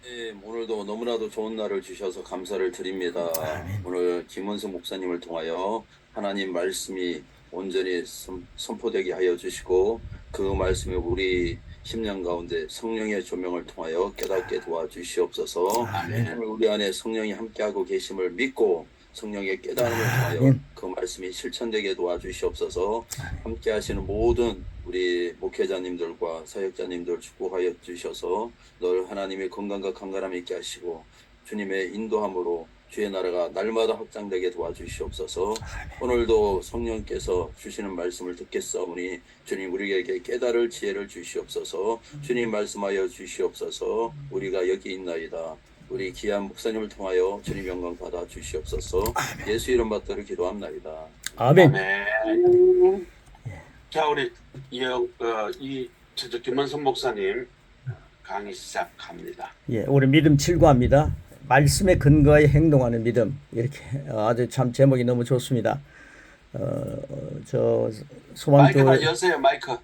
네, 오늘도 너무나도 좋은 날을 주셔서 감사를 드립니다. 아멘. 오늘 김원수 목사님을 통하여 하나님 말씀이 온전히 선포되게 하여 주시고 그 말씀이 우리 심령 가운데 성령의 조명을 통하여 깨닫게 도와주시옵소서. 아멘. 오늘 우리 안에 성령이 함께하고 계심을 믿고 성령의 깨달음을 통하여 아멘. 그 말씀이 실천되게 도와주시옵소서. 함께 하시는 모든 우리 목회자님들과 사역자님들 축복하여 주셔서 늘 하나님의 건강과 강건함 있게 하시고 주님의 인도함으로 주의 나라가 날마다 확장되게 도와주시옵소서. 오늘도 성령께서 주시는 말씀을 듣겠사오니 주님 우리에게 깨달을 지혜를 주시옵소서. 주님 말씀하여 주시옵소서. 우리가 여기 있나이다. 우리 귀한 목사님을 통하여 주님 영광 받아 주시옵소서. 예수 이름 받들어 기도합나이다. 아멘. 아멘. 자, 우리 저쪽 김원선 목사님 강의 시작합니다. 예, 우리 믿음 7구합니다. 말씀에 근거하여 행동하는 믿음. 이렇게 아주 참 제목이 너무 좋습니다. 저 마이크 다 소망교회, 여세요, 마이크.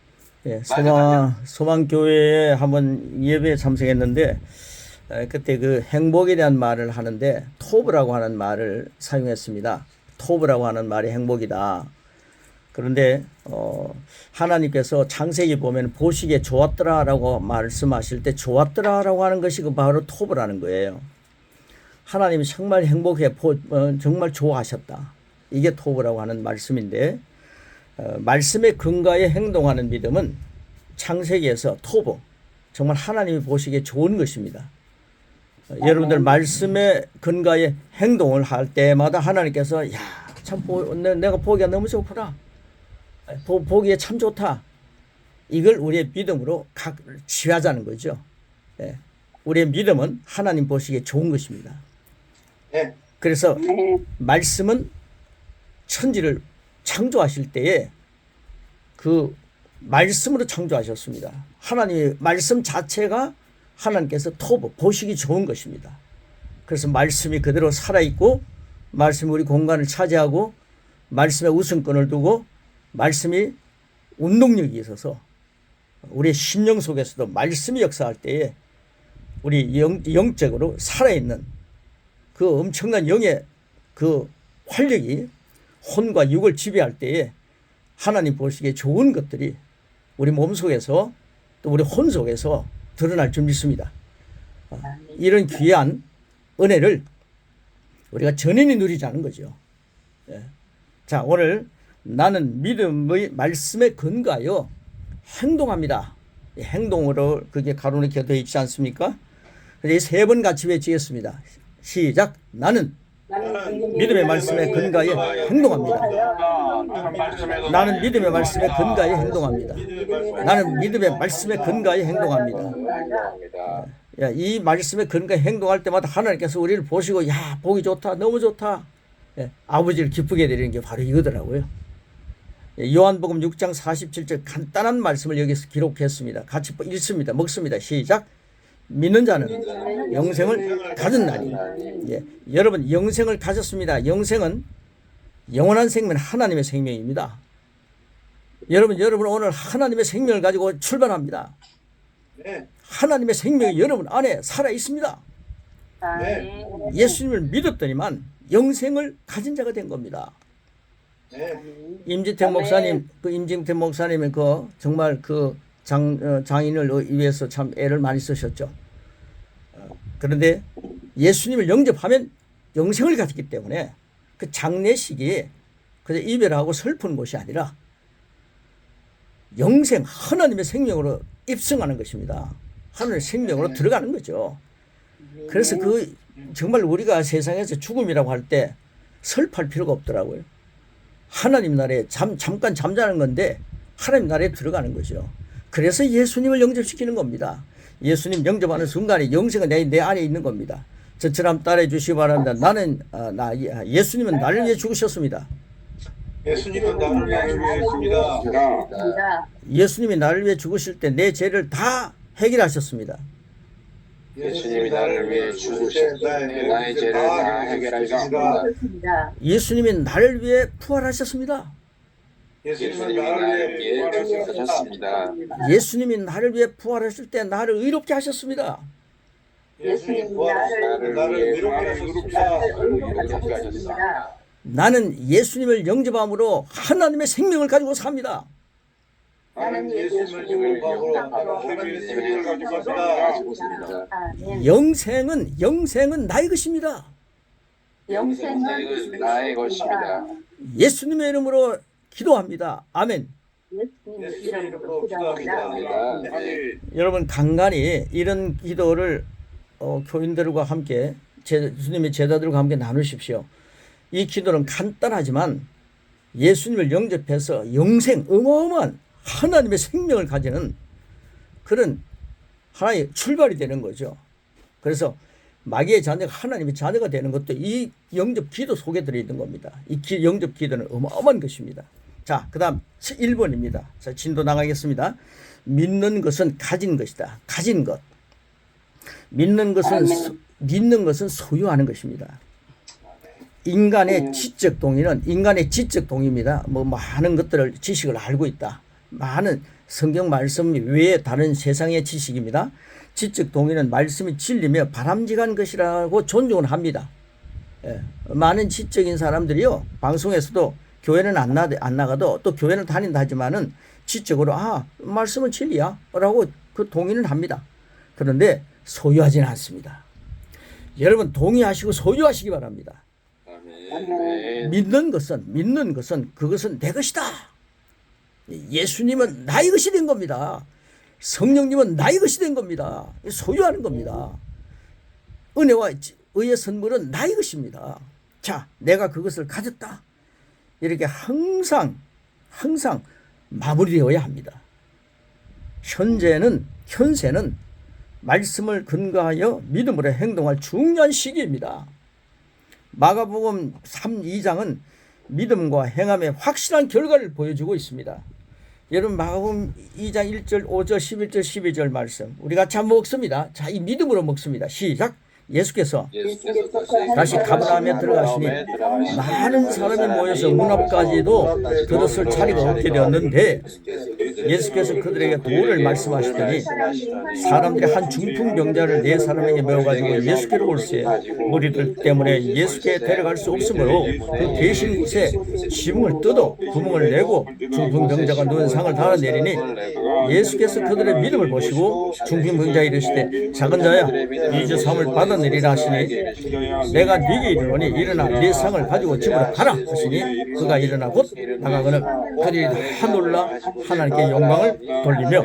예, 마이크 소망교회에 한번 예배에 참석했는데 그때 그 행복에 대한 말을 하는데 토브라고 하는 말을 사용했습니다. 토브라고 하는 말이 행복이다. 그런데 하나님께서 창세기 보면 보시기에 좋았더라라고 말씀하실 때 좋았더라라고 하는 것이 그 바로 토브라는 거예요. 하나님이 정말 행복해 정말 좋아하셨다. 이게 토브라고 하는 말씀인데 말씀에 근거하여 행동하는 믿음은 창세기에서 토브 정말 하나님이 보시기에 좋은 것입니다. 여러분들 말씀에 근거하여 행동을 할 때마다 하나님께서 야, 참 내가 보기가 너무 좋구나. 보기에 참 좋다. 이걸 우리의 믿음으로 취하자는 거죠. 예. 우리의 믿음은 하나님 보시기에 좋은 것입니다. 네. 그래서 말씀은 천지를 창조하실 때에 그 말씀으로 창조하셨습니다. 하나님의 말씀 자체가 하나님께서 토브 보시기 좋은 것입니다. 그래서 말씀이 그대로 살아있고 말씀이 우리 공간을 차지하고 말씀에 우선권을 두고 말씀이 운동력이 있어서 우리의 심령 속에서도 말씀이 역사할 때에 우리 영적으로 살아있는 그 엄청난 영의 그 활력이 혼과 육을 지배할 때에 하나님 보시기에 좋은 것들이 우리 몸 속에서 또 우리 혼 속에서 드러날 줄 믿습니다. 이런 귀한 은혜를 우리가 전인이 누리자는 거죠. 자, 오늘 나는 믿음의 말씀에 근거하여 행동합니다. 행동으로 그게 가로는 곁에 있지 않습니까? 이 세 번 같이 외치겠습니다. 시작. 나는 믿음의 말씀에 근거하여 행동합니다. 나는 믿음의 말씀에 근거하여 행동합니다. 나는 믿음의 말씀에 근거하여 행동합니다. 이 말씀에 근거하여 행동할 때마다 하나님께서 우리를 보시고 야, 보기 좋다, 너무 좋다. 아버지를 기쁘게 드리는 게 바로 이거더라고요. 요한복음 6장 47절 간단한 말씀을 여기서 기록했습니다. 같이 읽습니다. 먹습니다. 시작. 믿는 자는 영생을 가졌나니. 여러분 영생을 가졌습니다. 영생은 영원한 생명, 하나님의 생명입니다. 여러분 오늘 하나님의 생명을 가지고 출발합니다. 하나님의 생명이 여러분 안에 살아 있습니다. 예수님을 믿었더니만 영생을 가진 자가 된 겁니다. 임진택 목사님, 임진택 목사님은 정말 장인을 위해서 참 애를 많이 쓰셨죠. 그런데 예수님을 영접하면 영생을 가졌기 때문에 그 장례식이 그저 이별하고 슬픈 것이 아니라 영생, 하나님의 생명으로 입성하는 것입니다. 하나님의 생명으로 들어가는 거죠. 그래서 정말 우리가 세상에서 죽음이라고 할 때 슬퍼할 필요가 없더라고요. 하나님 나라에 잠깐 잠자는 건데 하나님 나라에 들어가는 거죠. 그래서 예수님을 영접시키는 겁니다. 예수님 영접하는 순간에 영생은 내 안에 있는 겁니다. 저처럼 따라해 주시기 바랍니다. 예수님은 나를 위해 죽으셨습니다. 예수님은 나를 위해 죽으셨습니다. 예수님이 나를 위해 죽으실 때 내 죄를 다 해결하셨습니다. 예수님이 나를 위해 죽으실 때 나의 죄를 다 해결하셨습니다. 예수님이 나를 위해 부활하셨습니다. 예수님은 나를 위해 죽으셨습니다. 예수님이 나를 위해 부활하실 때 나를 의롭게 하셨습니다. 예수님 나를 위로하셨습니다. 나는 예수님을 영접함으로 하나님의 생명을 가지고 삽니다. 나는 예수님을 영접함으로 하나님의 생명을 가지고 삽니다. 영생은 나의 것입니다. 영생은 나의 것입니다. 예수님의 이름으로 기도합니다. 아멘. 예수님의 이름으로 기도합니다. 여러분 간간히 이런 기도를 교인들과 함께 예수님의 제자들과 함께 나누십시오. 이 기도는 간단하지만 예수님을 영접해서 영생 어마어마한 하나님의 생명을 가지는 그런 하나의 출발이 되는 거죠. 그래서 마귀의 자녀가 하나님의 자녀가 되는 것도 이 영접 기도 속에 들어있는 겁니다. 이 영접 기도는 어마어마한 것입니다. 자, 그 다음 1번입니다. 자, 진도 나가겠습니다. 믿는 것은 가진 것이다. 가진 것. 믿는 것은 소유하는 것입니다. 인간의 지적 동의는 인간의 지적 동의입니다. 많은 것들을 지식을 알고 있다. 많은 성경 말씀 외에 다른 세상의 지식입니다. 지적 동의는 말씀이 진리며 바람직한 것이라고 존중을 합니다. 예, 많은 지적인 사람들이요 방송에서도 교회는 안 나가도 또 교회는 다닌다 하지만은 지적으로 말씀은 진리야 라고 그 동의는 합니다. 그런데 소유하지는 않습니다. 여러분 동의하시고 소유하시기 바랍니다. 믿는 것은 그것은 내 것이다. 예수님은 나의 것이 된 겁니다. 성령님은 나의 것이 된 겁니다. 소유하는 겁니다. 은혜와 의의 선물은 나의 것입니다. 자, 내가 그것을 가졌다. 이렇게 항상 마무리되어야 합니다. 현세는 말씀을 근거하여 믿음으로 행동할 중요한 시기입니다. 마가복음 2장은 믿음과 행함의 확실한 결과를 보여주고 있습니다. 여러분 마가복음 2장 1절 5절 11절 12절 말씀 우리 같이 한번 먹습니다. 자, 이 믿음으로 먹습니다. 시작. 예수께서 다시 가버나움에 들어가시니 많은 사람이 모여서 문 앞까지도 그릇을 자리가 없게 되었는데 예수께서 그들에게 도를 말씀하시더니 사람들이 한 중풍병자를 네 사람에게 메워가지고 예수께로 올세 무리들 때문에 예수께 데려갈 수 없으므로 그 계신 곳에 지붕을 뜯어 구멍을 내고 중풍병자가 누운 상을 달아내리니 예수께서 그들의 믿음을 보시고 중풍병자에 이르시되 작은 자야 이제 상을 받아내리라 하시니 내가 네게 이르노니 일어나 네 상을 가지고 집으로 가라 하시니 그가 일어나 곧 나가거늘 그들이 다 놀라 하나님께 영광을 돌리며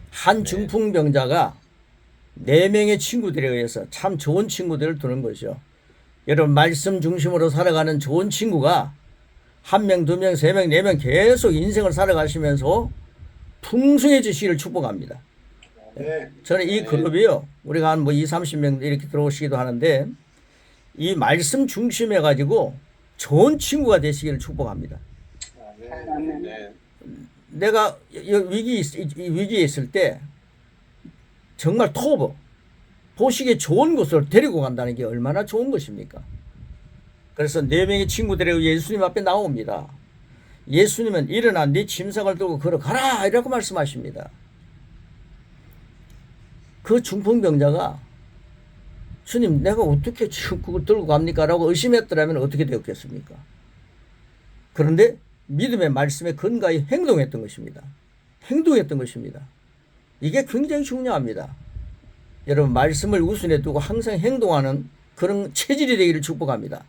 한 중풍병자가 4명의 친구들에 의해서 참 좋은 친구들을 두는 거죠. 여러분 말씀 중심으로 살아가는 좋은 친구가 1명, 2명, 3명, 4명 계속 인생을 살아가시면서 풍성해지시기를 축복합니다. 저는 이 그룹이요 우리가 한 20-30명 이렇게 들어오시기도 하는데 이 말씀 중심해 가지고 좋은 친구가 되시기를 축복합니다. 내가 위기에 있을 때 정말 보시기에 좋은 곳을 데리고 간다는 게 얼마나 좋은 것입니까? 그래서 4명의 친구들이 예수님 앞에 나옵니다. 예수님은 일어나 네 침상을 들고 걸어가라 이라고 말씀하십니다. 그 중풍병자가 주님 내가 어떻게 지금 그걸 들고 갑니까? 라고 의심했더라면 어떻게 되었겠습니까? 그런데 믿음의 말씀에 근거하여 행동했던 것입니다. 이게 굉장히 중요합니다. 여러분 말씀을 우선에 두고 항상 행동하는 그런 체질이 되기를 축복합니다.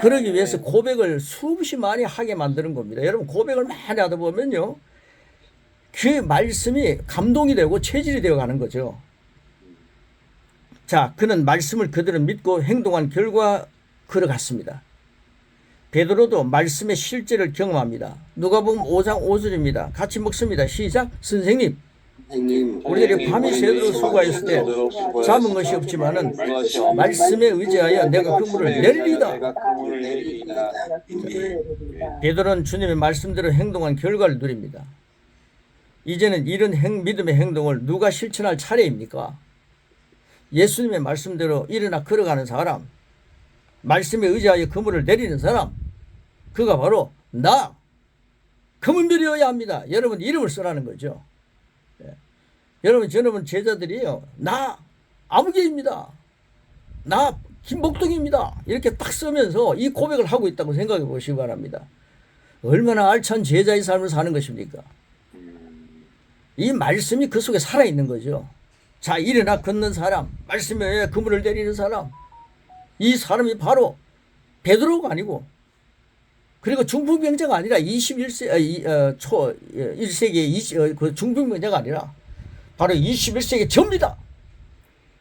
그러기 위해서 고백을 수없이 많이 하게 만드는 겁니다. 여러분 고백을 많이 하다 보면요 그 말씀이 감동이 되고 체질이 되어 가는 거죠. 자, 그는 말씀을 그대로 믿고 행동한 결과 걸어갔습니다. 베드로도 말씀의 실제를 경험합니다. 누가복음 5장 5절입니다. 같이 먹습니다. 시작. 선생님 우리들이 밤이 새도록 수고하였을 때 잡은 것이 없지만은 말씀에 의지하여 내가 그물을 내리리다. 베드로는 주님의 말씀대로 행동한 결과를 누립니다. 이제는 이런 믿음의 행동을 누가 실천할 차례입니까? 예수님의 말씀대로 일어나 걸어가는 사람, 말씀에 의지하여 그물을 내리는 사람, 그가 바로 나 검은별이어야 합니다. 여러분 이름을 써라는 거죠. 예. 여러분 저놈은 제자들이요. 나 아무개입니다. 나 김복동입니다. 이렇게 딱 쓰면서 이 고백을 하고 있다고 생각해 보시기 바랍니다. 얼마나 알찬 제자의 삶을 사는 것입니까? 이 말씀이 그 속에 살아있는 거죠. 자, 일어나 걷는 사람, 말씀에 그물을 내리는 사람, 이 사람이 바로 베드로가 아니고, 그리고 중풍병자가 아니라 1세기의 그 중풍병자가 아니라 바로 21세기 접니다.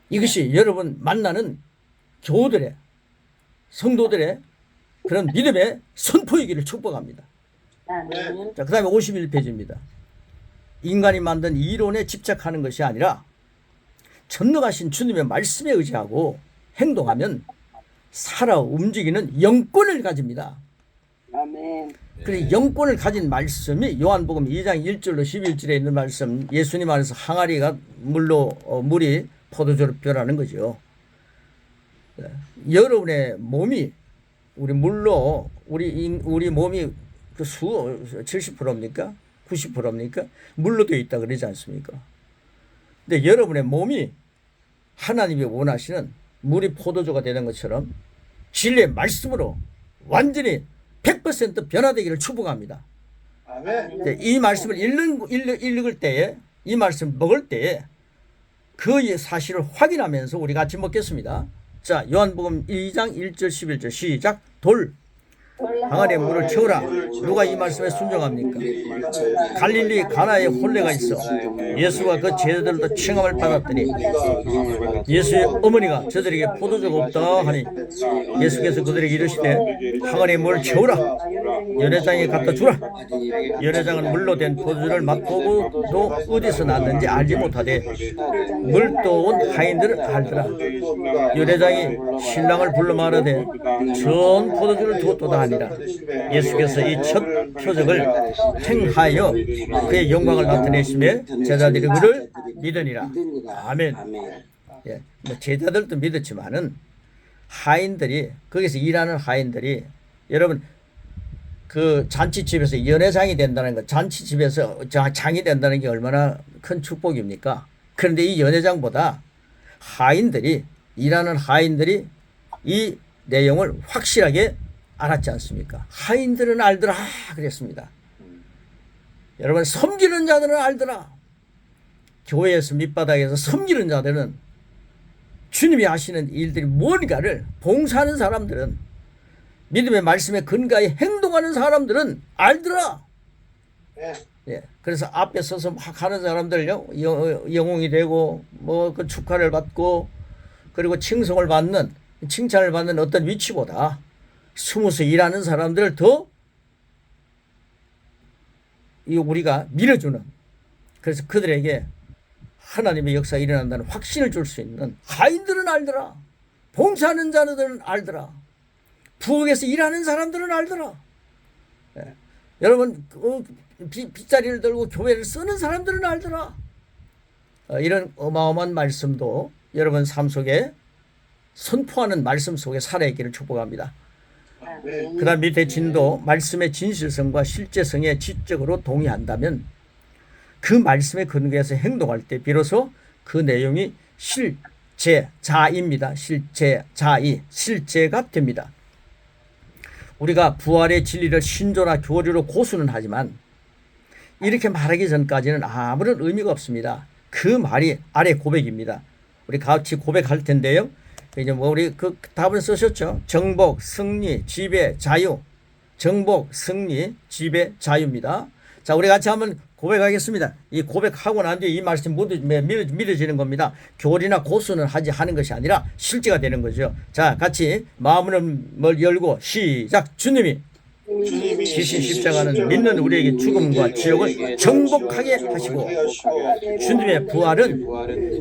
이것이 여러분 만나는 교우들의, 성도들의 그런 믿음의 선포이기를 축복합니다. 자, 그 다음에 51페이지입니다. 인간이 만든 이론에 집착하는 것이 아니라 전능하신 주님의 말씀에 의지하고 행동하면 살아 움직이는 영권을 가집니다. 아멘. 그래서 영권을 가진 말씀이 요한복음 2장 1절로 11절에 있는 말씀, 예수님 안에서 항아리가 물이 포도주로 변하는 거죠. 여러분의 몸이 우리 물로 우리 몸이 그 70%입니까? 90%입니까? 물로 되어 있다 그러지 않습니까? 근데 여러분의 몸이 하나님이 원하시는 물이 포도주가 되는 것처럼 진리의 말씀으로 완전히 100% 변화되기를 축복합니다. 아멘. 이 말씀을 읽을 때에, 이 말씀을 먹을 때에 그 사실을 확인하면서 우리 같이 먹겠습니다. 자, 요한복음 2장 1절 11절 시작. 돌 항아리에 물을 채우라. 누가 이 말씀에 순종합니까? 갈릴리 가나에 혼례가 있어 예수가 그 제자들도 칭함을 받았더니 예수의 어머니가 저들에게 포도주가 없다 하니 예수께서 그들에게 이르시되 항아리에 물을 채우라. 연회장에 갖다 주라. 연회장은 물로 된 포도주를 맛보고 또 어디서 났는지 알지 못하되 물도 온 하인들은 알더라. 연회장이 신랑을 불러 말하되 전 포도주를 두었도다 하니라. 예수께서 이 첫 표적을 행하여 그의 영광을 나타내시며 제자들이 그를 믿으니라. 아멘. 예, 뭐 제자들도 믿었지만은 하인들이, 거기서 일하는 하인들이, 여러분 그 잔치집에서 연회장이 된다는 것, 잔치집에서 장이 된다는 게 얼마나 큰 축복입니까? 그런데 이 연회장보다 하인들이, 일하는 하인들이 이 내용을 확실하게 알았지 않습니까? 하인들은 알더라 그랬습니다. 여러분 섬기는 자들은 알더라. 교회에서 밑바닥에서 섬기는 자들은 주님이 하시는 일들이 뭔가를 봉사하는 사람들은, 믿음의 말씀에 근거하여 행동하는 사람들은 알더라. 예, 그래서 앞에 서서 막 하는 사람들요, 영웅이 되고 뭐 그 축하를 받고 그리고 칭송을 받는, 칭찬을 받는 어떤 위치보다 숨어서 일하는 사람들을 더 우리가 밀어주는, 그래서 그들에게 하나님의 역사가 일어난다는 확신을 줄 수 있는, 하인들은 알더라. 봉사하는 자들은 알더라. 부엌에서 일하는 사람들은 알더라. 예. 여러분 빗자리를 들고 교회를 쓰는 사람들은 알더라. 이런 어마어마한 말씀도 여러분 삶 속에 선포하는 말씀 속에 살아있기를 축복합니다. 그 다음 밑에 진도, 말씀의 진실성과 실제성에 지적으로 동의한다면 그 말씀에 근거해서 행동할 때 비로소 그 내용이 실제자입니다. 실제자이, 실제가 됩니다. 우리가 부활의 진리를 신조나 교리로 고수는 하지만 이렇게 말하기 전까지는 아무런 의미가 없습니다. 그 말이 아래 고백입니다. 우리 같이 고백할 텐데요. 이제 뭐 우리 그 답을 쓰셨죠. 정복, 승리, 지배, 자유. 정복, 승리, 지배, 자유입니다. 자, 우리 같이 한번 고백하겠습니다. 이 고백하고 난 뒤에 이 말씀이 믿어지는 겁니다. 교리나 고수는 하는 것이 아니라 실제가 되는 거죠. 자, 같이 마음을 열고 시작. 주님이 지신 십자가는 믿는 우리에게 죽음과 지옥을 정복하게 하시고 주님의 부활은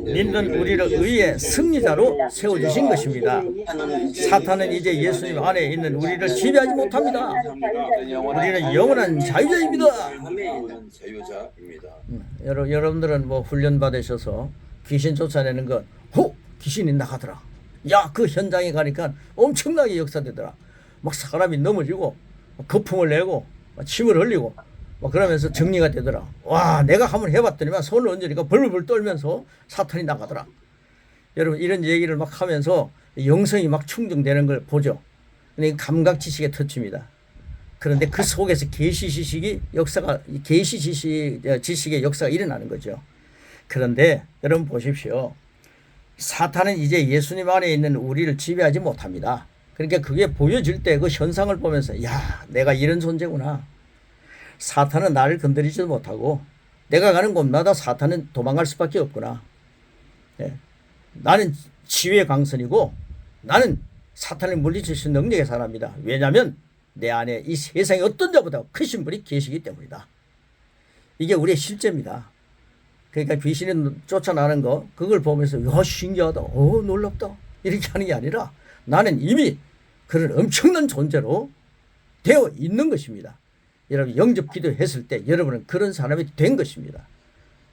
믿는 우리를 의의 승리자로 세워주신 것입니다. 사탄은 이제 예수님 안에 있는 우리를 지배하지 못합니다. 우리는 영원한 자유자입니다. 자유자입니다. 여러분들은 뭐 훈련 받으셔서 귀신 쫓아내는 것, 귀신이 나가더라. 야, 그 현장에 가니까 엄청나게 역사되더라. 막 사람이 넘어지고 거품을 내고 침을 흘리고 뭐 그러면서 정리가 되더라. 와, 내가 한번 해봤더니만 손을 얹으니까 벌벌 떨면서 사탄이 나가더라. 여러분 이런 얘기를 막 하면서 영성이 막 충족되는 걸 보죠. 근데 감각 지식의 터치입니다. 그런데 그 속에서 계시 지식의 역사가 일어나는 거죠. 그런데 여러분 보십시오. 사탄은 이제 예수님 안에 있는 우리를 지배하지 못합니다. 그러니까 그게 보여질 때 그 현상을 보면서 야, 내가 이런 존재구나. 사탄은 나를 건드리지도 못하고 내가 가는 곳마다 사탄은 도망갈 수밖에 없구나. 예. 나는 치유의 강선이고 나는 사탄을 물리칠 수 있는 능력의 사람이다. 왜냐하면 내 안에 이 세상에 어떤 자보다 크신 분이 계시기 때문이다. 이게 우리의 실제입니다. 그러니까 귀신이 쫓아나는 거 그걸 보면서 야, 신기하다. 놀랍다. 이렇게 하는 게 아니라 나는 이미 그런 엄청난 존재로 되어 있는 것입니다. 여러분 영접 기도했을 때 여러분은 그런 사람이 된 것입니다.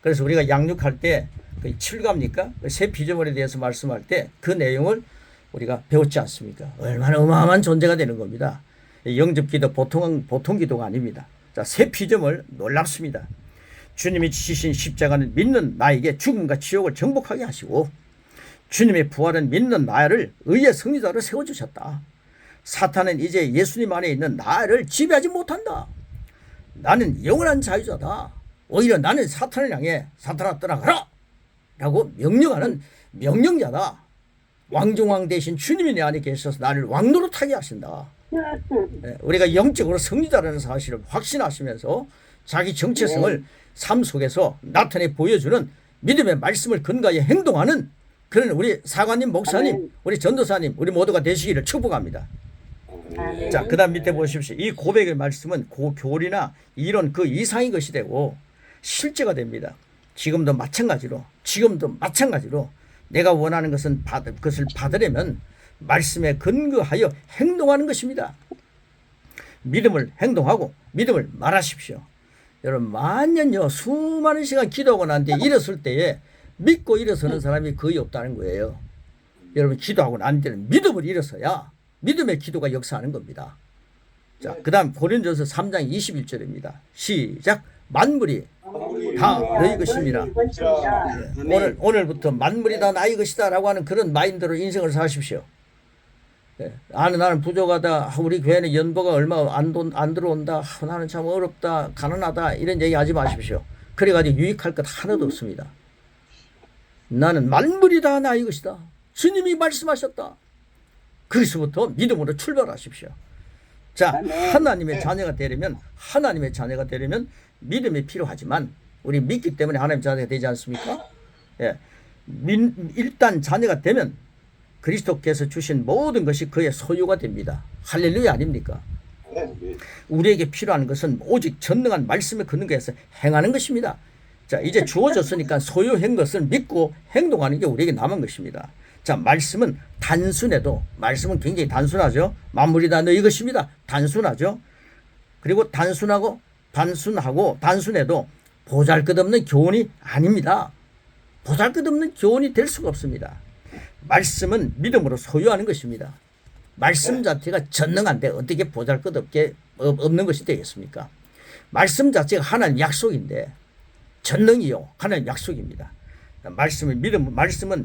그래서 우리가 양육할 때 7가입니까? 새 피조물에 대해서 말씀할 때 그 내용을 우리가 배웠지 않습니까? 얼마나 어마어마한 존재가 되는 겁니다. 영접 기도 보통 기도가 아닙니다. 자, 새 피조물 놀랍습니다. 주님이 지신 십자가는 믿는 나에게 죽음과 지옥을 정복하게 하시고 주님의 부활은 믿는 나를 의의 승리자로 세워주셨다. 사탄은 이제 예수님 안에 있는 나를 지배하지 못한다. 나는 영원한 자유자다. 오히려 나는 사탄을 향해 사탄아 떠나가라 라고 명령하는 명령자다. 왕중왕 대신 주님이 내 안에 계셔서 나를 왕노릇하게 하신다. 우리가 영적으로 승리자라는 사실을 확신하시면서 자기 정체성을 삶 속에서 나타내 보여주는 믿음의 말씀을 근거하여 행동하는 그런 우리 사관님, 목사님, 우리 전도사님, 우리 모두가 되시기를 축복합니다. 자, 그 다음 밑에 보십시오. 이 고백의 말씀은 교리나 이론 그 이상의 것이 되고 실제가 됩니다. 지금도 마찬가지로 내가 원하는 것을 받으려면 말씀에 근거하여 행동하는 것입니다. 믿음을 행동하고 믿음을 말하십시오. 여러분 만년요 수많은 시간 기도하고 난 뒤에 일어설 때에 믿고 일어서는 사람이 거의 없다는 거예요. 여러분 기도하고 난 뒤에는 믿음을 일어서야 믿음의 기도가 역사하는 겁니다. 자, 그 다음 고린도서 3장 21절입니다. 시작. 만물이 다 너희 것입니다. 오늘부터 만물이 다 나의 것이다 라고 하는 그런 마인드로 인생을 사십시오. 나는 부족하다. 우리 교회는 연보가 얼마 안 들어온다. 나는 참 어렵다. 가난하다. 이런 얘기 하지 마십시오. 그래가지고 유익할 것 하나도 없습니다. 나는 만물이 다 나의 것이다. 주님이 말씀하셨다. 거기서부터 믿음으로 출발하십시오. 자, 하나님의 자녀가 되려면 믿음이 필요하지만 우리 믿기 때문에 하나님의 자녀가 되지 않습니까? 예. 일단 자녀가 되면 그리스도께서 주신 모든 것이 그의 소유가 됩니다. 할렐루야 아닙니까? 우리에게 필요한 것은 오직 전능한 말씀에 근거해서 행하는 것입니다. 자, 이제 주어졌으니까 소유한 것을 믿고 행동하는 게 우리에게 남은 것입니다. 자, 말씀은 말씀은 굉장히 단순하죠. 만물이 다 너희 것입니다. 단순하죠. 그리고 단순해도 보잘것없는 교훈이 아닙니다. 보잘것없는 교훈이 될 수가 없습니다. 말씀은 믿음으로 소유하는 것입니다. 말씀 자체가 전능한데 어떻게 보잘것없는 것이 되겠습니까? 말씀 자체가 하나님 약속인데 전능이요 하나님 약속입니다. 말씀은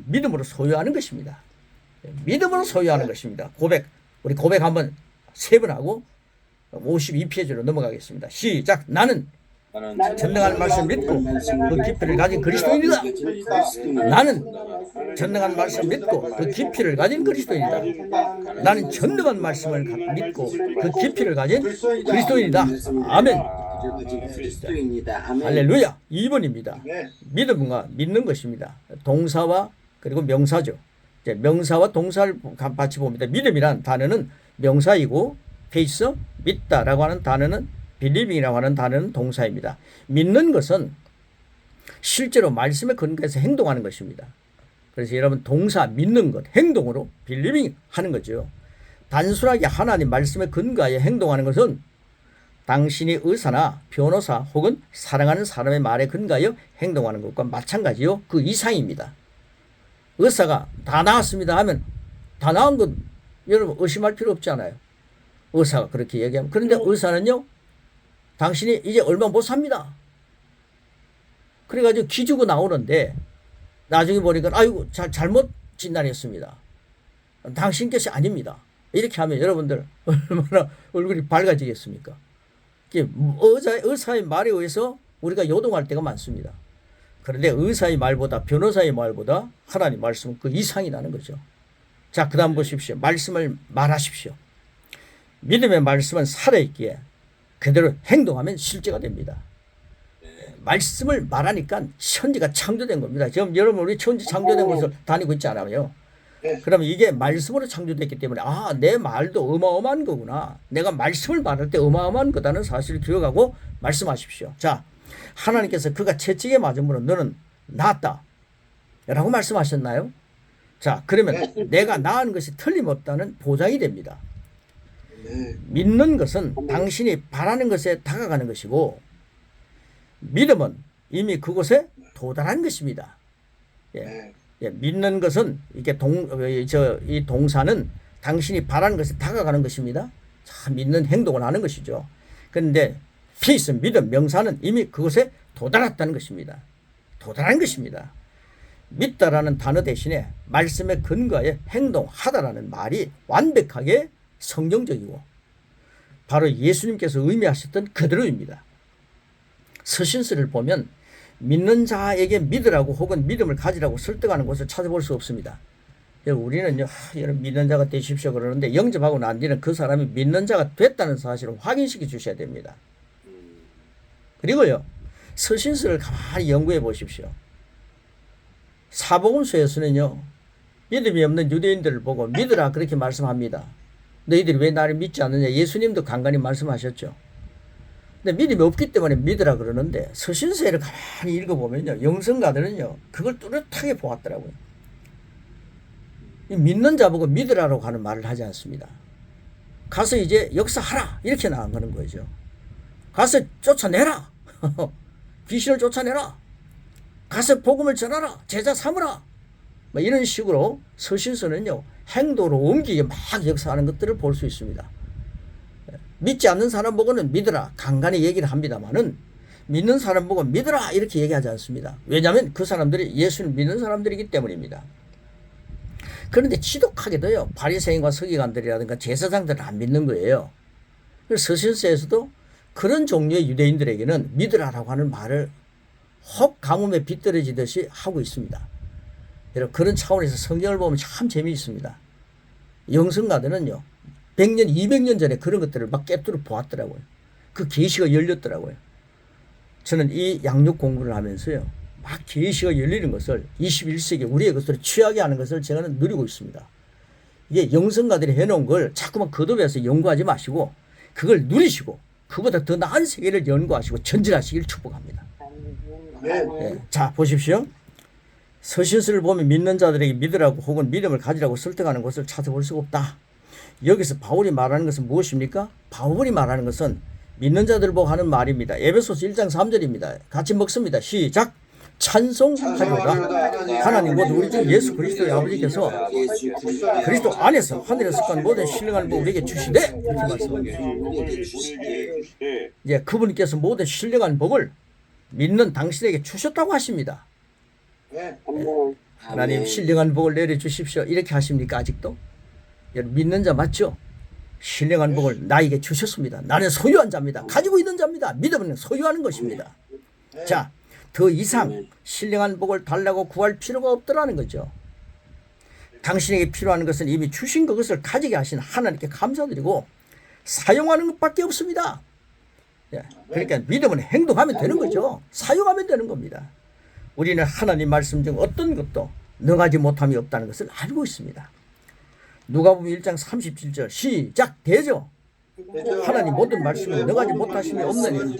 믿음으로 소유하는 것입니다. 믿음으로 소유하는 것입니다. 우리 고백 한번 3번 하고 52페이지로 넘어가겠습니다. 시작. 나는 전능한 말씀을 믿고 그 깊이를 가진 그리스도인이다. 나는 전능한 말씀을 믿고 그 깊이를 가진 그리스도인이다. 나는 전능한 말씀을 믿고 그 깊이를 가진 그리스도인이다. 아멘. 할렐루야. 2번입니다. 믿음과 믿는 것입니다. 동사와 그리고 명사죠. 이제 명사와 동사를 같이 봅니다. 믿음이란 단어는 명사이고 페이스 믿다라고 하는 단어는 believing이라고 하는 단어는 동사입니다. 믿는 것은 실제로 말씀에 근거해서 행동하는 것입니다. 그래서 여러분 동사 믿는 것 행동으로 believing 하는 거죠. 단순하게 하나님 말씀에 근거하여 행동하는 것은 당신이 의사나 변호사 혹은 사랑하는 사람의 말에 근거하여 행동하는 것과 마찬가지요. 그 이상입니다. 의사가 다 나았습니다 하면 다 나은 건 여러분 의심할 필요 없잖아요. 의사가 그렇게 얘기하면. 그런데 의사는요 당신이 이제 얼마 못 삽니다. 그래가지고 기주고 나오는데 나중에 보니까 아이고 잘못 진단했습니다. 당신께서 아닙니다. 이렇게 하면 여러분들 얼마나 얼굴이 밝아지겠습니까? 의사의 말에 의해서 우리가 요동할 때가 많습니다. 그런데 의사의 말보다 변호사의 말보다 하나님 말씀은 그 이상이 나는 거죠. 자, 그 다음 보십시오. 말씀을 말하십시오. 믿음의 말씀은 살아있기에 그대로 행동하면 실제가 됩니다. 말씀을 말하니까 천지가 창조된 겁니다. 지금 여러분 우리 천지 창조된 곳을 다니고 있지 않아요? 그러면 이게 말씀으로 창조됐기 때문에 내 말도 어마어마한 거구나. 내가 말씀을 말할 때 어마어마한 거다는 사실을 기억하고 말씀하십시오. 자, 하나님께서 그가 채찍에 맞음으로 너는 낫다 라고 말씀하셨나요? 자, 그러면 내가 나은 것이 틀림없다는 보장이 됩니다. 믿는 것은 당신이 바라는 것에 다가가는 것이고 믿음은 이미 그곳에 도달한 것입니다. 믿는 것은 이게 이 동사는 당신이 바라는 것에 다가가는 것입니다. 자, 믿는 행동을 하는 것이죠. 그런데 peace, 믿음, 명사는 이미 그곳에 도달했다는 것입니다. 도달한 것입니다. 믿다라는 단어 대신에 말씀에 근거하여 행동하다라는 말이 완벽하게 성경적이고 바로 예수님께서 의미하셨던 그대로입니다. 서신서를 보면 믿는 자에게 믿으라고 혹은 믿음을 가지라고 설득하는 것을 찾아볼 수 없습니다. 우리는 믿는 자가 되십시오 그러는데 영접하고 난 뒤는 그 사람이 믿는 자가 됐다는 사실을 확인시켜 주셔야 됩니다. 그리고요, 서신서를 가만히 연구해 보십시오. 사복음서에서는요, 믿음이 없는 유대인들을 보고 믿으라 그렇게 말씀합니다. 너희들이 왜 나를 믿지 않느냐? 예수님도 간간히 말씀하셨죠. 근데 믿음이 없기 때문에 믿으라 그러는데 서신서를 가만히 읽어보면요, 영성가들은요 그걸 뚜렷하게 보았더라고요. 믿는 자보고 믿으라고 하는 말을 하지 않습니다. 가서 이제 역사하라 이렇게 나가는 거죠. 가서 쫓아내라. 귀신을 쫓아내라. 가서 복음을 전하라. 제자 삼으라. 이런 식으로 서신서는요 행동으로 옮기게 막 역사하는 것들을 볼 수 있습니다. 믿지 않는 사람 보고는 믿으라 간간히 얘기를 합니다만은 믿는 사람 보고 믿으라 이렇게 얘기하지 않습니다. 왜냐하면 그 사람들이 예수를 믿는 사람들이기 때문입니다. 그런데 지독하게도요 바리새인과 서기관들이라든가 제사장들은 안 믿는 거예요. 그래서 서신서에서도 그런 종류의 유대인들에게는 믿으라라고 하는 말을 혹 가뭄에 비 떨어지듯이 하고 있습니다. 여러분 그런 차원에서 성경을 보면 참 재미있습니다. 영성가들은요 100년, 200년 전에 그런 것들을 막 깨뚫어 보았더라고요. 그 계시가 열렸더라고요. 저는 이 양육 공부를 하면서요. 막 계시가 열리는 것을 21세기 우리의 것으로 취하게 하는 것을 제가 누리고 있습니다. 이게 영성가들이 해놓은 걸 자꾸만 거듭해서 연구하지 마시고 그걸 누리시고 그보다 더 나은 세계를 연구하시고 전진하시길 축복합니다. 자, 보십시오. 서신서를 보면 믿는 자들에게 믿으라고 혹은 믿음을 가지라고 설득하는 것을 찾아볼 수가 없다. 여기서 바울이 말하는 것은 무엇입니까? 바울이 말하는 것은 믿는 자들 보고 하는 말입니다. 에베소서 1장 3절입니다. 같이 먹습니다. 시작. 찬송하리로다. 하나님 곧 우리 주 예수 그리스도의 아버지께서 그리스도 안에서 하늘에 속한 모든 신령한 복 우리에게 주시되 이렇게 말씀합니다. 이제 그분께서 모든 신령한 복을 믿는 당신에게 주셨다고 하십니다. 하나님 신령한 복을 내려주십시오. 이렇게 하십니까? 아직도? 믿는 자 맞죠? 신령한 복을 나에게 주셨습니다. 나는 소유한 자입니다. 가지고 있는 자입니다. 믿음은 소유하는 것입니다. 자, 더 이상 신령한 복을 달라고 구할 필요가 없더라는 거죠. 당신에게 필요한 것은 이미 주신 그것을 가지게 하신 하나님께 감사드리고 사용하는 것밖에 없습니다. 그러니까 믿음은 행동하면 되는 거죠. 사용하면 되는 겁니다. 우리는 하나님 말씀 중 어떤 것도 능하지 못함이 없다는 것을 알고 있습니다. 누가복음 1장 37절 시작. 되죠. 하나님 모든 말씀은 능하지 못하심이 없느니.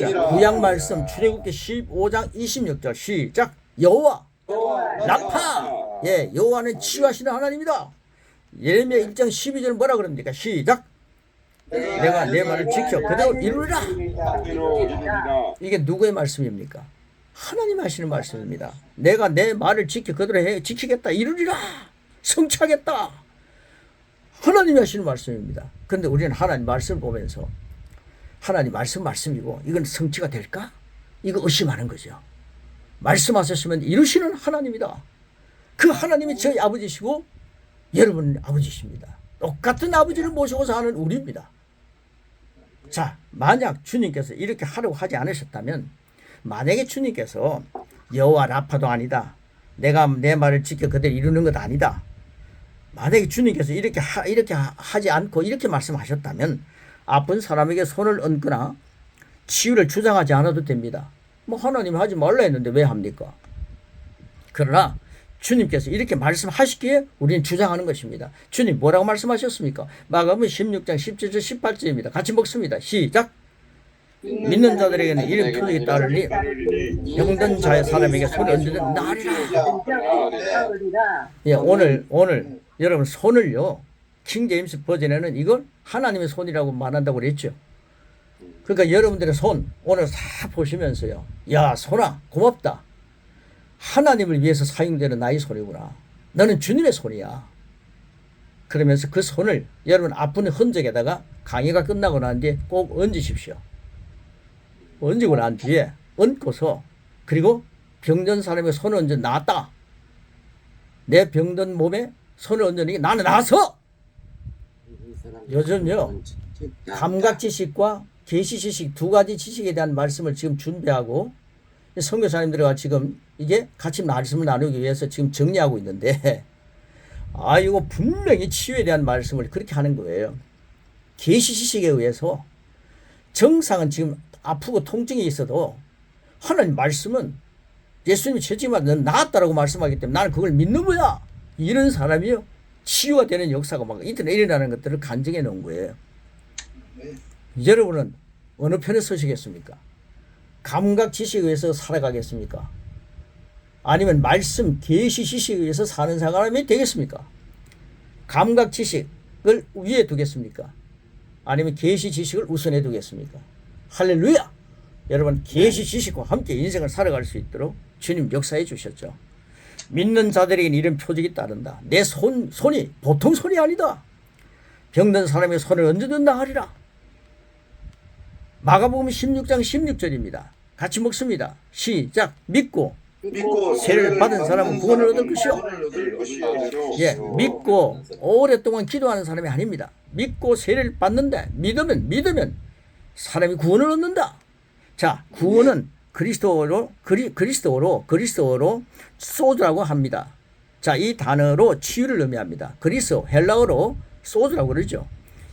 자, 구약 말씀 출애굽기 15장 26절 시작. 여호와 라파. 예, 여호와는 치유하시는 하나님이다. 예레미야 1장 12절 뭐라 그럽니까? 시작. 내가 내 말을 지켜 그대로 이루리라. 이게 누구의 말씀입니까? 하나님 하시는 말씀입니다. 내가 내 말을 지켜 그대로 지키겠다. 이루리라. 성취하겠다. 하나님이 하시는 말씀입니다. 그런데 우리는 하나님 말씀을 보면서 하나님 말씀이고 이건 성취가 될까? 이거 의심하는 거죠. 말씀하셨으면 이루시는 하나님이다. 그 하나님이 저희 아버지시고 여러분 아버지십니다. 똑같은 아버지를 모시고 사는 우리입니다. 자, 만약 주님께서 이렇게 하려고 하지 않으셨다면, 만약에 주님께서 여호와 라파도 아니다, 내가 내 말을 지켜 그대로 이루는 것 아니다, 만약에 주님께서 이렇게 하지 않고 이렇게 말씀하셨다면 아픈 사람에게 손을 얹거나 치유를 주장하지 않아도 됩니다. 뭐 하나님이 하지 말라 했는데 왜 합니까? 그러나 주님께서 이렇게 말씀하시기에 우리는 주장하는 것입니다. 주님 뭐라고 말씀하셨습니까? 마가복음 16장 17절 18절입니다. 같이 먹습니다. 시작. 믿는 자들에게는 이런 표적이 따르니 병든 자의 사람에게 손을 얹으면 나으리라. 예, 오늘 여러분 손을요, 킹제임스 버전에는 이걸 하나님의 손이라고 말한다고 그랬죠. 그러니까 여러분들의 손 오늘 다 보시면서요, 야 손아 고맙다. 하나님을 위해서 사용되는 나의 손이구나. 너는 주님의 손이야. 그러면서 그 손을 여러분 아픈 흔적에다가 강의가 끝나고 난 뒤에 꼭 얹으십시오. 얹고 난 뒤에 얹고서, 그리고 병든 사람의 손을 얹어 나았다. 내 병든 몸에 손을 얹으니 나는 나았어. 요즘요 감각 지식과 계시 지식 두 가지 지식에 대한 말씀을 지금 준비하고 선교사님들과 지금 이게 같이 말씀을 나누기 위해서 지금 정리하고 있는데, 이거 분명히 치유에 대한 말씀을 그렇게 하는 거예요. 계시 지식에 의해서 정상은 지금 아프고 통증이 있어도 하나님 말씀은 예수님이 채찍만 넌 나았다라고 말씀하기 때문에 나는 그걸 믿는 거야. 이런 사람이요 치유가 되는 역사가 막 이틀에 일어나는 것들을 간증해 놓은 거예요. 여러분은 어느 편에 서시겠습니까? 감각 지식에 의해서 살아가겠습니까? 아니면 말씀 계시 지식에 의해서 사는 사람이 되겠습니까? 감각 지식을 위에 두겠습니까? 아니면 계시 지식을 우선해 두겠습니까? 할렐루야! 여러분 계시 지식과 함께 인생을 살아갈 수 있도록 주님 역사해 주셨죠. 믿는 자들에게는 이런 표적이 따른다. 내 손이 보통 손이 아니다. 병든 사람의 손을 얹어둔다 하리라. 마가복음 16장 16절입니다. 같이 먹습니다. 시작. 믿고 세를 받은 사람은 구원을 얻을 것이요. 예, 믿고 오랫동안 기도하는 사람이 아닙니다. 믿고 세를 받는데 믿으면 사람이 구원을 얻는다. 자, 구원은 그리스도어로 소주라고 합니다. 자, 이 단어로 치유를 의미합니다. 그리스도 헬라어로 소주라고 그러죠.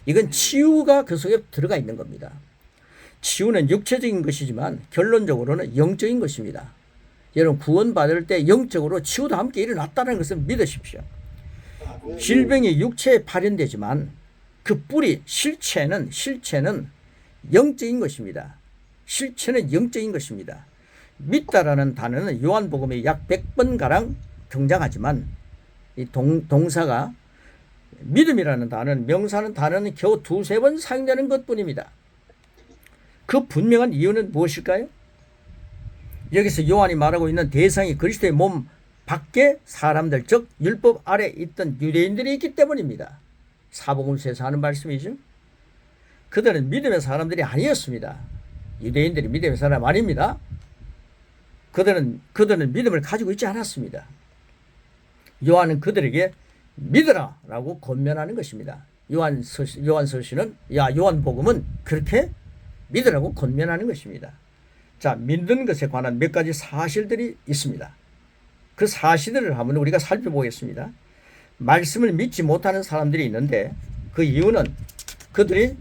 이건 치유가 그 속에 들어가 있는 겁니다. 치유는 육체적인 것이지만 결론적으로는 영적인 것입니다. 여러분 구원받을 때 영적으로 치유도 함께 일어났다는 것을 믿으십시오. 질병이 육체에 발현되지만 그 뿌리 실체는 영적인 것입니다. 실체는 영적인 것입니다. 믿다라는 단어는 요한복음에 약 100번가량 등장하지만 이 동사가 믿음이라는 단어는 명사하는 단어는 겨우 2-3번 사용되는 것뿐입니다. 그 분명한 이유는 무엇일까요? 여기서 요한이 말하고 있는 대상이 그리스도의 몸 밖에 사람들, 즉 율법 아래 있던 유대인들이 있기 때문입니다. 사복음서에서 하는 말씀이죠. 그들은 믿음의 사람들이 아니었습니다. 유대인들이 믿음의 사람 아닙니다. 그들은 믿음을 가지고 있지 않았습니다. 요한은 그들에게 믿으라 라고 권면하는 것입니다. 요한서시는 요한복음은 그렇게 믿으라고 권면하는 것입니다. 자, 믿는 것에 관한 몇 가지 사실들이 있습니다. 그 사실들을 한번 우리가 살펴보겠습니다. 말씀을 믿지 못하는 사람들이 있는데 그 이유는 그들이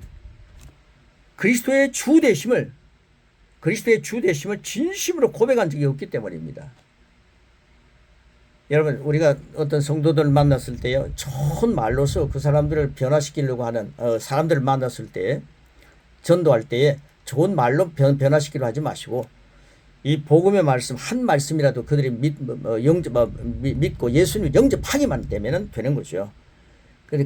그리스도의 주 되심을 진심으로 고백한 적이 없기 때문입니다. 여러분 우리가 어떤 성도들을 만났을 때요, 좋은 말로서 그 사람들을 변화시키려고 하는 사람들을 만났을 때, 전도할 때에 좋은 말로 변화시키려 하지 마시고 이 복음의 말씀 한 말씀이라도 그들이 믿고 예수님을 영접하기만 되면 되는 거죠.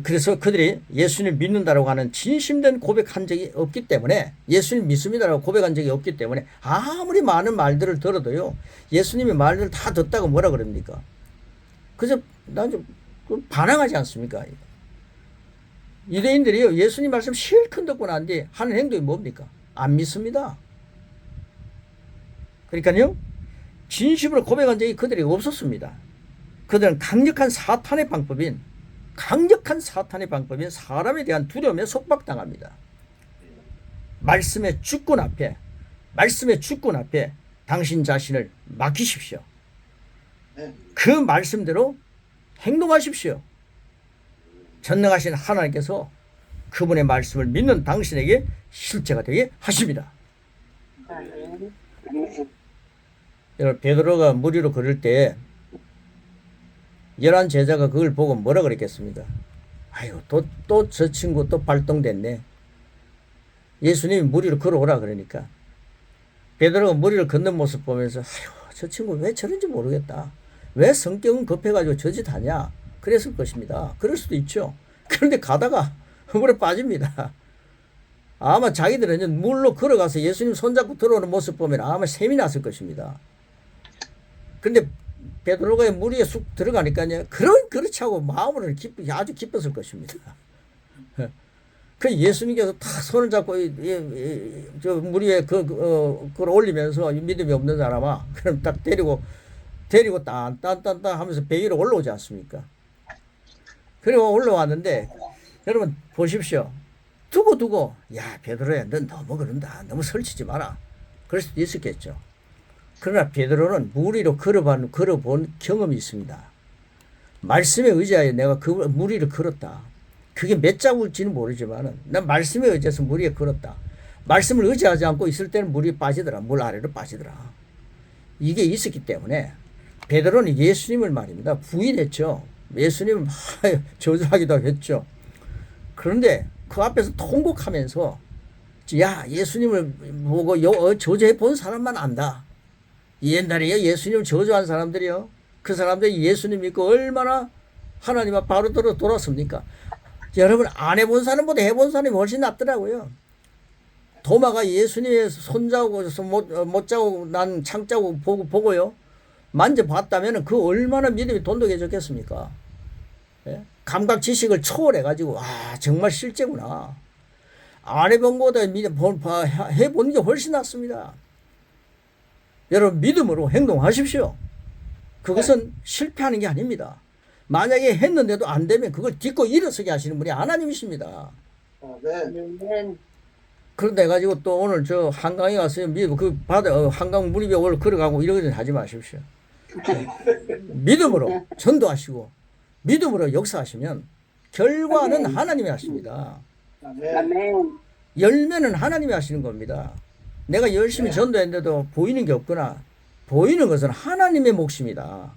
그래서 그들이 예수님을 믿는다라고 하는 진심된 고백한 적이 없기 때문에, 예수님 믿습니다라고 고백한 적이 없기 때문에 아무리 많은 말들을 들어도요, 예수님의 말들을 다 듣다고 뭐라 그럽니까? 그저 나좀 반항하지 않습니까? 유대인들이요, 예수님 말씀 실컷 듣고 난 뒤에 하는 행동이 뭡니까? 안 믿습니다. 그러니까요, 진심으로 고백한 적이 그들이 없었습니다. 그들은 강력한 사탄의 방법인 사람에 대한 두려움에 속박당합니다. 말씀의 주권 앞에 당신 자신을 맡기십시오. 그 말씀대로 행동하십시오. 전능하신 하나님께서 그분의 말씀을 믿는 당신에게 실제가 되게 하십니다. 여러분, 베드로가 물 위로 걸을 때 11 제자가 그걸 보고 뭐라 그랬겠습니까? 아이고, 또 저 친구 또 발동됐네. 예수님이 물 위로 걸어오라 그러니까 베드로가 물 위로 걷는 모습 보면서 아이고, 저 친구 왜 저런지 모르겠다. 왜 성격은 급해가지고 저짓 하냐. 그랬을 것입니다. 그럴 수도 있죠. 그런데 가다가 물에 빠집니다. 아마 자기들은 물로 걸어가서 예수님 손잡고 들어오는 모습 보면 아마 셈이 났을 것입니다. 근데 베드로가 물 위에 쑥 들어가니까요, 그렇지 하고 마음으로는 아주 기뻤을 것입니다. 그 예수님께서 탁 손을 잡고 저 물 위에 그걸 올리면서 믿음이 없는 사람아, 그럼 딱 데리고 딴 하면서 배 위로 올라오지 않습니까? 그리고 올라왔는데 여러분 보십시오. 두고 야, 베드로야, 넌 너무 그런다. 너무 설치지 마라. 그럴 수도 있었겠죠. 그러나 베드로는 물 위로 걸어본 경험이 있습니다. 말씀에 의지하여 내가 그 물 위를 걸었다. 그게 몇 자국일지는 모르지만은 난 말씀에 의지해서 물 위에 걸었다. 말씀을 의지하지 않고 있을 때는 물이 빠지더라. 물 아래로 빠지더라. 이게 있었기 때문에 베드로는 예수님을 말입니다, 부인했죠. 예수님을 저주하기도 했죠. 그런데 그 앞에서 통곡하면서 야, 예수님을 보고 저주해 본 사람만 안다. 옛날에 예수님을 저주한 사람들이요, 그 사람들이 예수님 믿고 얼마나 하나님 앞 바로 돌았습니까? 여러분, 안 해본 사람보다 해본 사람이 훨씬 낫더라고요. 도마가 예수님의 손자국에서 못 자국 난 창자국 보고요, 만져봤다면 그 얼마나 믿음이 돈독해졌겠습니까? 예? 감각 지식을 초월해가지고 정말 실제구나. 안 해본 것보다 해본 게 훨씬 낫습니다. 여러분, 믿음으로 행동하십시오. 그것은 실패하는 게 아닙니다. 만약에 했는데도 안 되면 그걸 딛고 일어서게 하시는 분이 하나님이십니다. 그런데 해가지고 또 오늘 저 한강에 가서 그 바다 한강 물 위에 오늘 걸어가고 이러지 하지 마십시오. 믿음으로 전도하시고 믿음으로 역사하시면 결과는 하나님이 하십니다. 열매는 하나님이 하시는 겁니다. 내가 열심히 전도했는데도 보이는 게 없거나 보이는 것은 하나님의 몫입니다.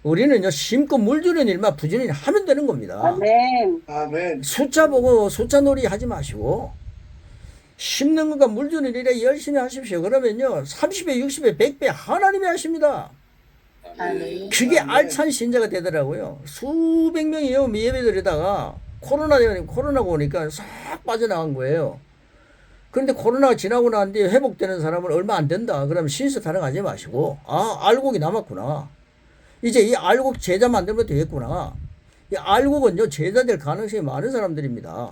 우리는요, 심고 물주는 일만 부지런히 하면 되는 겁니다. 아멘. 숫자 보고 숫자 놀이 하지 마시고 심는 것과 물주는 일에 열심히 하십시오. 그러면요, 30배, 60배, 100배 하나님이 하십니다. 그게 알찬 신자가 되더라고요. 수백 명이 예배드리다가 코로나가 오니까 싹 빠져나간 거예요. 그런데 코로나가 지나고 난 뒤에 회복되는 사람은 얼마 안 된다. 그러면 신세 타령하지 마시고 알곡이 남았구나. 이제 이 알곡 제자 만들면 되겠구나. 이 알곡은요, 제자 될 가능성이 많은 사람들입니다.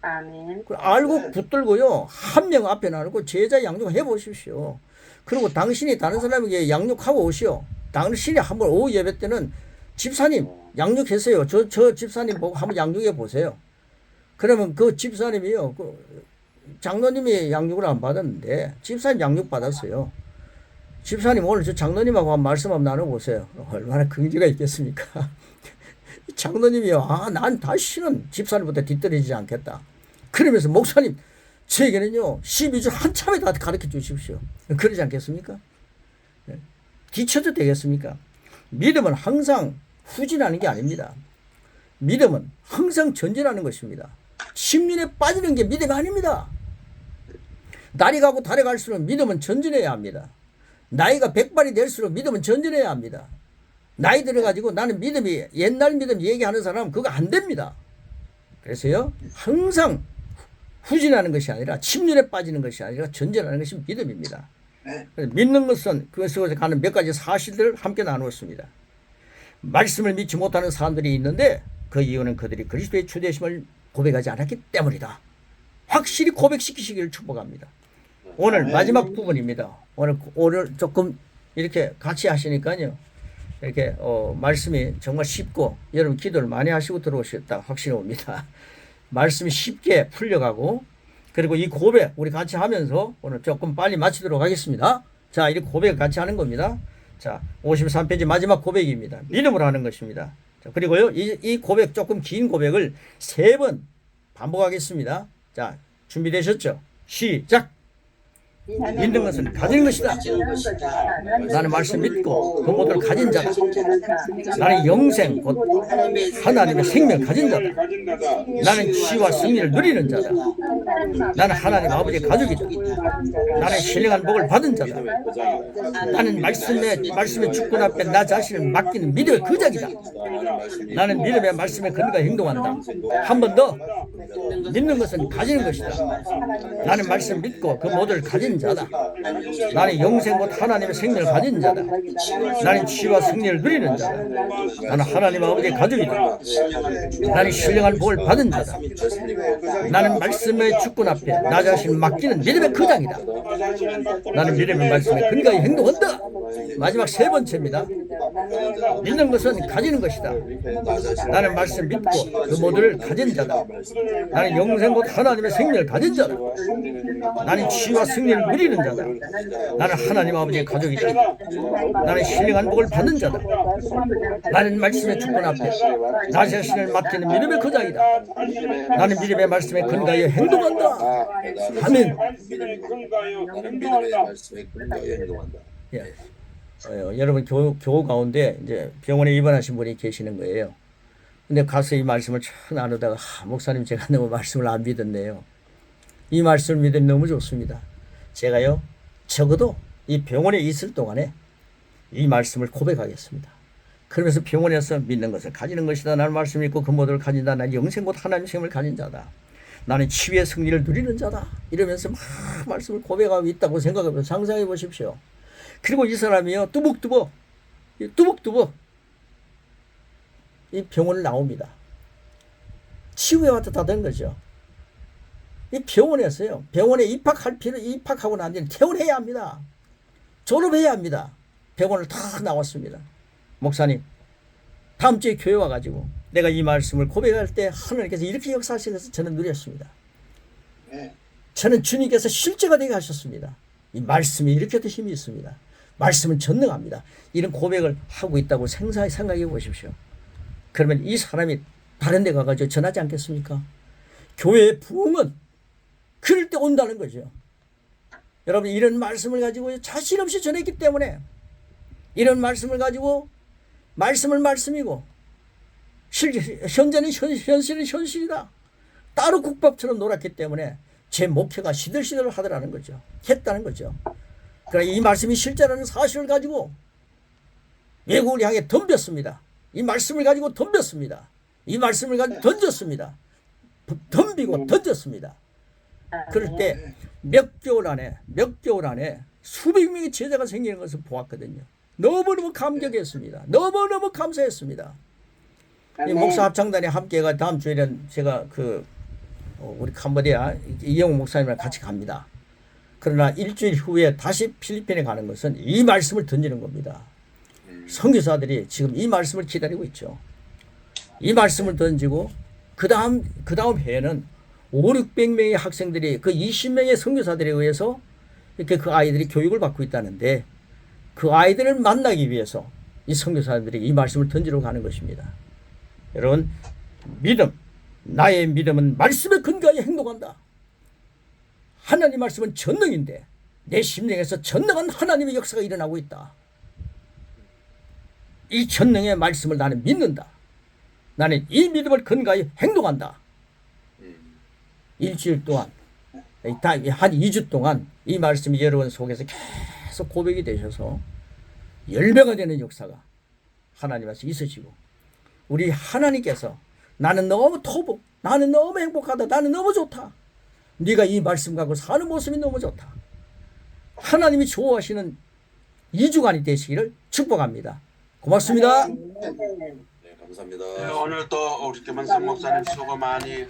아멘. 알곡 붙들고요, 한 명 앞에 나누고 제자 양육해 보십시오. 그리고 당신이 다른 사람에게 양육하고 오시오. 당신이 한번 오후 예배 때는 집사님 양육했어요. 저 집사님 보고 한번 양육해 보세요. 그러면 그 집사님이요, 장로님이 양육을 안 받았는데 집사님 양육 받았어요. 집사님 오늘 저 장로님하고 한 말씀 한번 나눠보세요. 얼마나 긍지가 있겠습니까? 장로님이요, 난 다시는 집사님보다 뒤떨어지지 않겠다. 그러면서 목사님, 저에게는요 12주 한참에 다 가르쳐 주십시오. 그러지 않겠습니까? 뒤쳐도 되겠습니까? 믿음은 항상 후진하는 게 아닙니다. 믿음은 항상 전진하는 것입니다. 심륜에 빠지는 게 믿음이 아닙니다. 날이 가고 달이 갈수록 믿음은 전진해야 합니다. 나이가 100발이 될수록 믿음은 전진해야 합니다. 나이 들어가지고 나는 믿음이 옛날 믿음 얘기하는 사람은 그거 안 됩니다. 그래서요, 항상 후진하는 것이 아니라 침륜에 빠지는 것이 아니라 전진하는 것이 믿음입니다. 그래서 믿는 것은 그것에서 가는 몇 가지 사실들을 함께 나누었습니다. 말씀을 믿지 못하는 사람들이 있는데 그 이유는 그들이 그리스도의 주되심을 고백하지 않았기 때문이다. 확실히 고백시키시기를 축복합니다. 오늘 마지막 부분입니다. 오늘 조금 이렇게 같이 하시니까요. 이렇게 말씀이 정말 쉽고 여러분 기도를 많이 하시고 들어오셨다 확신이 옵니다. 말씀이 쉽게 풀려가고 그리고 이 고백 우리 같이 하면서 오늘 조금 빨리 마치도록 하겠습니다. 자, 이 고백 같이 하는 겁니다. 자, 53페이지 마지막 고백입니다. 믿음으로 하는 것입니다. 자, 그리고요 이 고백 조금 긴 고백을 3번 반복하겠습니다. 자, 준비되셨죠? 시작. 믿는 것은 가진 것이다. 나는 말씀 믿고 그 모든 걸 가진 자다. 나는 영생 곧 하나님의 생명 가진 자다. 나는 치유와 승리를 누리는 자다. 나는 하나님 아버지의 가족이다. 나는 신령한 복을 받은 자다. 나는 말씀의 주권 앞에 나 자신을 맡기는 믿음의 거작이다. 나는 믿음의 말씀에 근거해 행동한다. 한 번 더. 믿는 것은 가지는 것이다. 나는 말씀 믿고 그 모든 걸 가진 자다. 나는 영생 곧 하나님의 생명을 가진 자다. 나는 치유와 승리를 누리는 자다. 나는 하나님 아버지의 가족이다. 나는 신령한 복을 받은 자다. 나는 말씀의 주권 앞에 나 자신을 맡기는 믿음의 거장이다. 나는 믿음의 말씀에 근거해 행동한다. 마지막 3번째입니다. 믿는 것은 가지는 것이다. 나는 말씀 믿고 그 모두를 가진 자다. 나는 영생 곧 하나님의 생명을 가진 자다. 나는 치유와 승리를 누리는 자다. 나는 하나님 아버지의 가족이다. 나는 신령한 복을 받는 자다. 나는 말씀의 주권 앞에 나 자신을 맡기는 믿음의 거장이다. 나는 믿음의 말씀에 근거하여 행동한다. 아멘. 나는 믿음의 말씀에 근거하여 행동한다. 예. 여러분 교우 가운데 이제 병원에 입원하신 분이 계시는 거예요. 근데 가서 이 말씀을 쭉 나누다가 목사님 제가 너무 말씀을 안 믿었네요. 이 말씀을 믿으면 너무 좋습니다. 제가요 적어도 이 병원에 있을 동안에 이 말씀을 고백하겠습니다. 그러면서 병원에서 믿는 것을 가지는 것이다. 나는 말씀 믿고 그 모두를 가진다. 나는 영생 곧 하나님의 생명을 가진 자다. 나는 치유의 승리를 누리는 자다. 이러면서 막 말씀을 고백하고 있다고 생각해보세요. 상상해 보십시오. 그리고 이 사람이요 뚜벅뚜벅 이 병원을 나옵니다. 치유에 왔다 다 된 거죠. 이 병원에서요. 병원에 입학하고 난 뒤에 퇴원해야 합니다. 졸업해야 합니다. 병원을 다 나왔습니다. 목사님, 다음 주에 교회 와가지고 내가 이 말씀을 고백할 때 하나님께서 이렇게 역사하시면서 저는 누렸습니다. 저는 주님께서 실제가 되게 하셨습니다. 이 말씀이 이렇게 더 힘이 있습니다. 말씀은 전능합니다. 이런 고백을 하고 있다고 생각해 보십시오. 그러면 이 사람이 다른 데 가가지고 전하지 않겠습니까? 교회의 부흥은 그럴 때 온다는 거죠. 여러분 이런 말씀을 가지고 자신 없이 전했기 때문에 이런 말씀을 가지고 말씀은 말씀이고 현재는 현실은 현실이다. 따로 국밥처럼 놀았기 때문에 제 목회가 시들시들 하더라는 거죠. 했다는 거죠. 그러나 이 말씀이 실제라는 사실을 가지고 외국을 향해 덤볐습니다. 이 말씀을 가지고 덤볐습니다. 이 말씀을 가지고 던졌습니다. 덤비고 던졌습니다. 그럴 때 몇 개월 안에 수백 명의 제자가 생기는 것을 보았거든요. 너무너무 감격했습니다. 너무너무 감사했습니다. 이 목사 합창단에 함께가 다음 주에는 제가 우리 캄보디아 이영웅 목사님이랑 같이 갑니다. 그러나 일주일 후에 다시 필리핀에 가는 것은 이 말씀을 던지는 겁니다. 선교사들이 지금 이 말씀을 기다리고 있죠. 이 말씀을 던지고 그 다음 해에는 500~600명의 학생들이 그 20명의 선교사들에 의해서 이렇게 그 아이들이 교육을 받고 있다는데 그 아이들을 만나기 위해서 이 선교사들이 이 말씀을 던지러 가는 것입니다. 여러분 나의 믿음은 말씀에 근거하여 행동한다. 하나님 말씀은 전능인데 내 심령에서 전능한 하나님의 역사가 일어나고 있다. 이 전능의 말씀을 나는 믿는다. 나는 이 믿음을 근거하여 행동한다. 일주일 동안 한 2주 동안 이 말씀이 여러분 속에서 계속 고백이 되셔서 열매가 되는 역사가 하나님 앞에서 있으시고 우리 하나님께서 나는 너무 토복, 나는 너무 행복하다, 나는 너무 좋다. 네가 이 말씀 갖고 사는 모습이 너무 좋다. 하나님이 좋아하시는 2주간이 되시기를 축복합니다. 고맙습니다. 네, 감사합니다. 오늘 또 우리 김원성 목사님 수고 많이